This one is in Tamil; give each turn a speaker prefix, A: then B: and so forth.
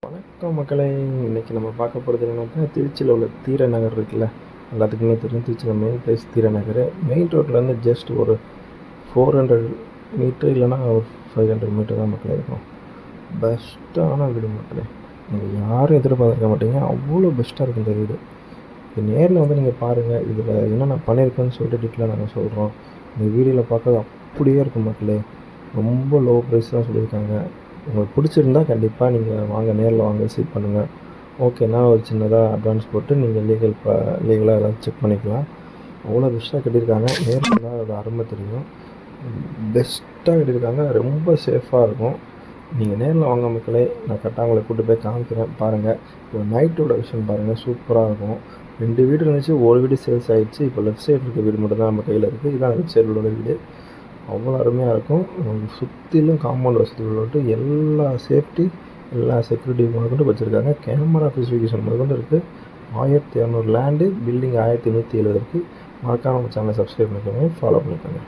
A: வணக்கம் மக்களே. இன்றைக்கி நம்ம பார்க்க போகிறது என்னென்னா, திருச்சியில் உள்ள தீர நகர் இருக்குல்ல, எல்லாத்துக்குமே தெரியும். திருச்சியில் மெயின் பிளேஸ் தீர நகர். மெயின் ரோட்லேருந்து ஜஸ்ட் ஒரு 400 மீட்ரு இல்லைனா ஒரு 500 மீட்டர் தான் மக்களே இருக்கும். பெஸ்ட்டான வீடு மக்களே, நீங்கள் யாரும் எதிர்பார்க்க மாட்டீங்க, அவ்வளோ பெஸ்ட்டாக இருக்கும் இந்த வீடு. இது நேரில் வந்து நீங்கள் பாருங்கள், இதில் என்னென்ன பண்ணியிருக்குன்னு சொல்லிட்டு டீட்டெயிலாக நாங்கள் சொல்கிறோம். இந்த வீடியோவில் பார்க்கறது அப்படியே இருக்கும் மக்களே. ரொம்ப லோ ப்ரைஸ் தான் சொல்லியிருக்காங்க. உங்களுக்கு பிடிச்சிருந்தா கண்டிப்பாக நீங்கள் வாங்க, நேரில் வாங்க, விசிட் பண்ணுங்கள். ஓகேனா ஒரு சின்னதாக அட்வான்ஸ் போட்டு நீங்கள் லீகலாக ஏதாவது செக் பண்ணிக்கலாம். அவ்வளோ பெஸ்ட்டாக கட்டியிருக்காங்க. நேரில் தான் அது அருமை தெரியும். பெஸ்ட்டாக கட்டியிருக்காங்க. ரொம்ப சேஃபாக இருக்கும். நீங்கள் நேரில் வாங்க மக்களே. நான் கரெக்டாக உங்களை கூப்பிட்டு போய் காமிக்கிறேன், பாருங்கள். இப்போ நைட்டோட விஷயம் பாருங்கள், சூப்பராக இருக்கும். 2 வீடு இருந்துச்சு, ஒரு வீடு சேல்ஸ் ஆகிடுச்சு. இப்போ லெஃப்ட் சைடு இருக்க வீடு மட்டும் தான் நம்ம கையில் இருக்குது. இதுதான் லெஃப்ட் சைடு உள்ள வீடு. அவ்வளோ அருமையாக இருக்கும். சுற்றிலும் காம்பவுண்ட் வசதி உள்ளட்டு எல்லா சேஃப்டி, எல்லா செக்யூரிட்டி முதற்கொண்டு வச்சுருக்காங்க. கேமரா ஃபெசிஃபிகேஷன் முதற்கொண்டு இருக்குது. 1200 லேண்டு, பில்டிங் 1170 இருக்குது. மறக்காம நம்ம சேனலை சப்ஸ்கிரைப் பண்ணிக்கோங்க, ஃபாலோ பண்ணிக்கோங்க.